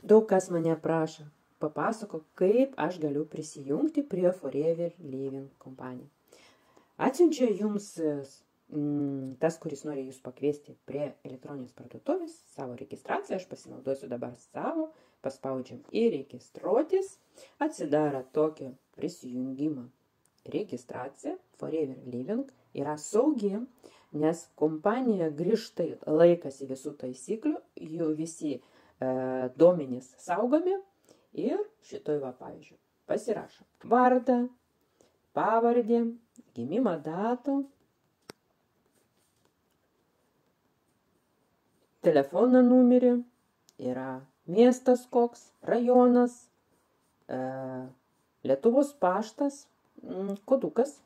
Daug kas mane prašo, papasako, kaip aš galiu prisijungti prie Forever Living kompanijų. Atsiunčia jums tas, kuris nori jūs pakviesti prie elektroninės parduotuvės, savo registraciją, aš pasinaudosiu dabar savo, paspaudžiam įregistruotis, atsidaro tokio prisijungimą registracija. Forever Living yra saugi, nes kompanija griežtai laikosi visų taisyklių, jų visi duomenys saugomi ir šitoj va, pavyzdžiui, pasirašom vardą, pavardę, gimimo datą, telefono numerį, yra miestas koks, rajonas, Lietuvos paštas, kodukas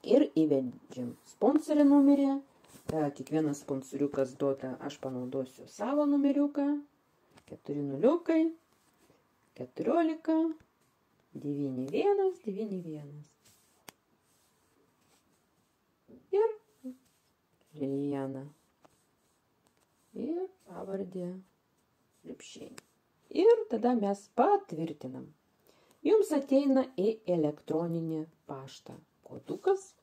ir įvedžiam sponsorį numerį. Kiekvienas sponsoriukas duoda, aš panaudosiu savo numeriuką, 40 14 91 91 ir Lilijana ir pavardė Lipšienė. Ir tada mes patvirtinam. Jums ateina į elektroninį paštą kodukas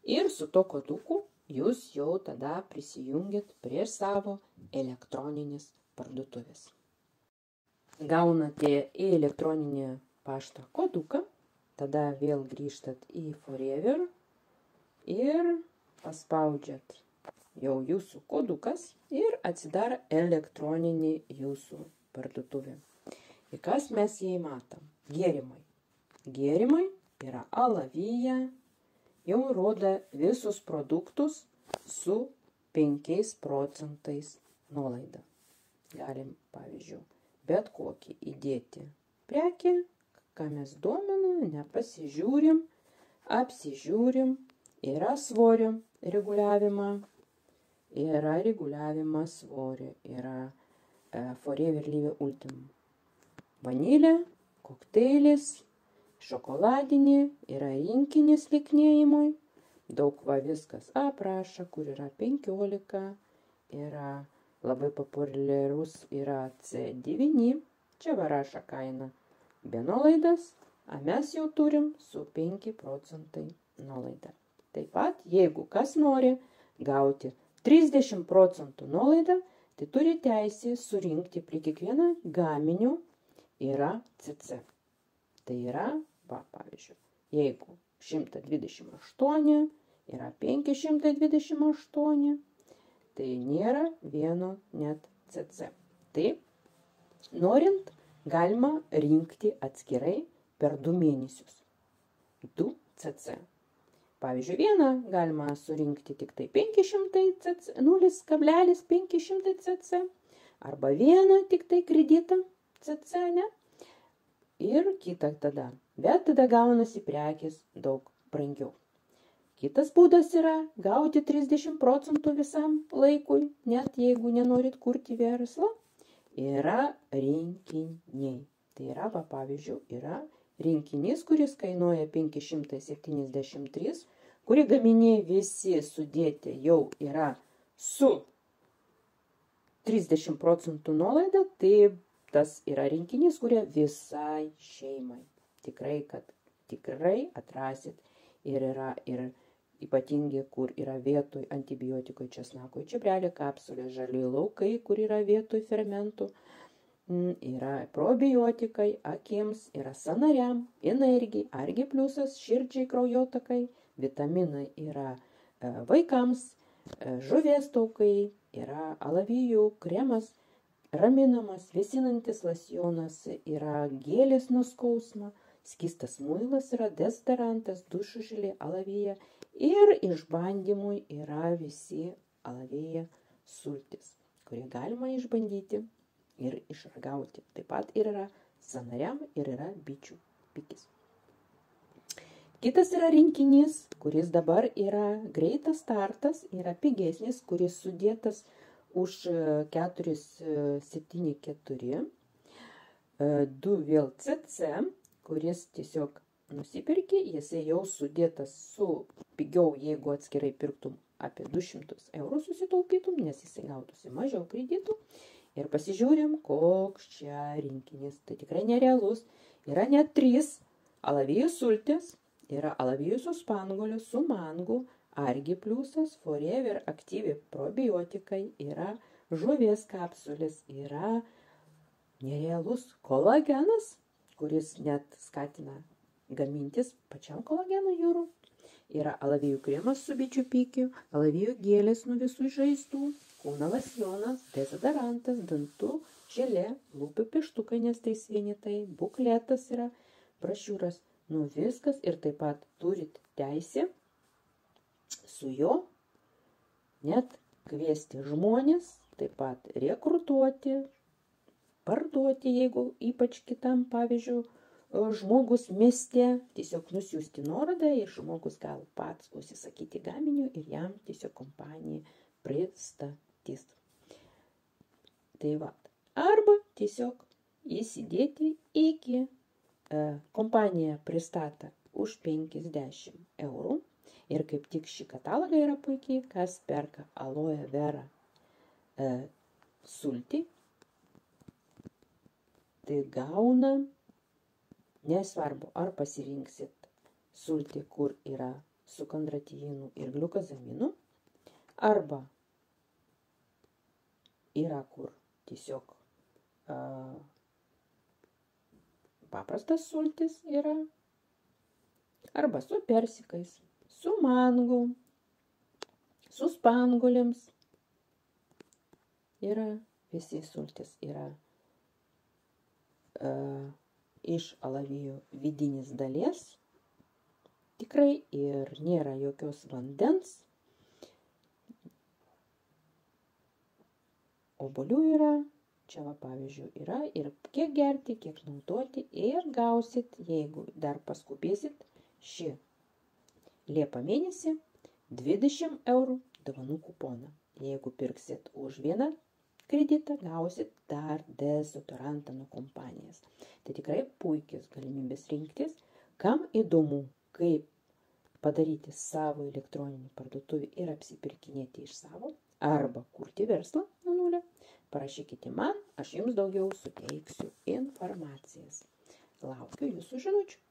ir su to koduku jūs jau tada prisijungit prie savo elektroninės parduotuvės. Gaunate į elektroninį paštą koduką, tada vėl grįžtat į Forever ir paspaudžiat jau jūsų kodukas ir atsidaro elektroninį jūsų parduotuvę. Ir kas mes jai matom? Gėrimai. Gėrimai yra alavija, jau rodo visus produktus su 5 procentais nuolaida. Galim, pavyzdžiui, bet kokį įdėti prekį, ką mes domina, nepasižiūrim, apsižiūrim, yra svorio reguliavimą, yra reguliavimas svorio, yra Forever Living Ultimate. Vanilė, kokteilis, šokoladinė, yra rinkinis lieknėjimui, daug va viskas aprašo, kur yra 15, yra labai populiarus, yra C9, čia va rašo kaina be nuolaidas, o mes jau turim su 5 procentai nuolaida. Taip pat, jeigu kas nori gauti 30 procentų nuolaidą, tai turi teisę surinkti prie kiekvieno gaminio yra CC. Tai yra, va, pavyzdžiui, jeigu 128 yra 528, tai nėra vieno net CC. Taip, norint, galima rinkti atskirai per 2 mėnesius. 2 CC. Pavyzdžiui, vieną galima surinkti tik tai 500 CC, 0,500 CC, arba vieną tik tai kreditą CC, ne? Ir kitą tada. Bet tada gaunasi prekės daug brangiau. Kitas būdas yra gauti 30 procentų visam laikui, net jeigu nenorit kurti verslą, yra rinkiniai. Tai yra, va, pavyzdžiui, yra rinkinys, kuris kainuoja 573, kuri gaminiai visi sudėti jau yra su 30 procentų nuolaida, tai tas yra rinkinys, kurie visai šeimai. Tikrai, kad tikrai atrasit ir yra ir ypatingi, kur yra vietoj antibiotikų, česnako, čiobrelio kapsulė, žali laukai, kur yra vietoj fermentų, yra probiotikai akims, yra sąnariam, energijai, argi pliusas, širdžiai, kraujotakai, vitaminai yra vaikams, žuvies taukai, yra alavijų kremas, raminamas, vėsinantis losjonas, yra gėlės nuo skausmo, skystas muilas yra dezodorantas, dušų želė, alavija ir išbandymui yra visi alavija sultis, kurie galima išbandyti ir išragauti. Taip pat ir yra sąnariam ir yra bičių pikis. Kitas yra rinkinys, kuris dabar yra greitas startas, yra pigesnis, kuris sudėtas už 474, 2 vėl CC, kuris tiesiog nusipirki, jisai jau sudėtas su pigiau, jeigu atskirai pirktum apie 200 eurų susitaupytum, nes jisai gautųsi mažiau kreditų. Ir pasižiūrim, koks čia rinkinys. Tai tikrai nerealus. Yra net 3 alavijų sultis, yra alavijų su spanguoliu, su mangu, argi pliusas, forever aktyvi probiotikai, yra žuvies kapsulės, yra nerealus kolagenas, kuris net skatina gamintis pačiam kolageno jūrų. Yra alavijų kremas su bičių pikiu, alavijų gėlės nuo visų žaizdų, kūno losjonas, dezodorantas, dantų želė, lūpų pieštukai, nes tai vienetai, bukletas yra, brošiūras, nu viskas. Ir taip pat turit teisę su juo net kviesti žmonės, taip pat rekrutuoti, parduoti, jeigu ypač kitam, pavyzdžiui, žmogus mieste, tiesiog nusiųsti nuorodą ir žmogus gal pats užsisakyti gaminių ir jam tiesiog kompanija pristatys. Tai va. Arba tiesiog įsidėti iki kompanija pristata už 50 eurų. Ir kaip tik šį katalogą yra puikiai, kas perka aloe vera sultį, tai gauna, nesvarbu, ar pasirinksit sultį, kur yra su kondroitinų ir gliukozaminu, arba yra, kur tiesiog paprastas sultis yra, arba su persikais, su mangu, su spanguolėms. Yra, visi sultis yra iš alavijų vidinės dalies, tikrai, ir nėra jokios vandens. Obuolių yra, čia va pavyzdžiui yra, ir kiek gerti, kiek naudoti, ir gausit, jeigu dar paskubėsit, šį Liepą mėnesį 20 eurų dovanų kuponą. Jeigu pirksit už vieną kreditą, gausit dar dezodorantą nuo kompanijos. Tai tikrai puikios galimybės rinktis. Kam įdomu, kaip padaryti savo elektroninį parduotuvį ir apsipirkinėti iš savo, arba kurti verslą nuo nulio, parašykite man, aš jums daugiau suteiksiu informacijas. Laukiu jūsų žinučių.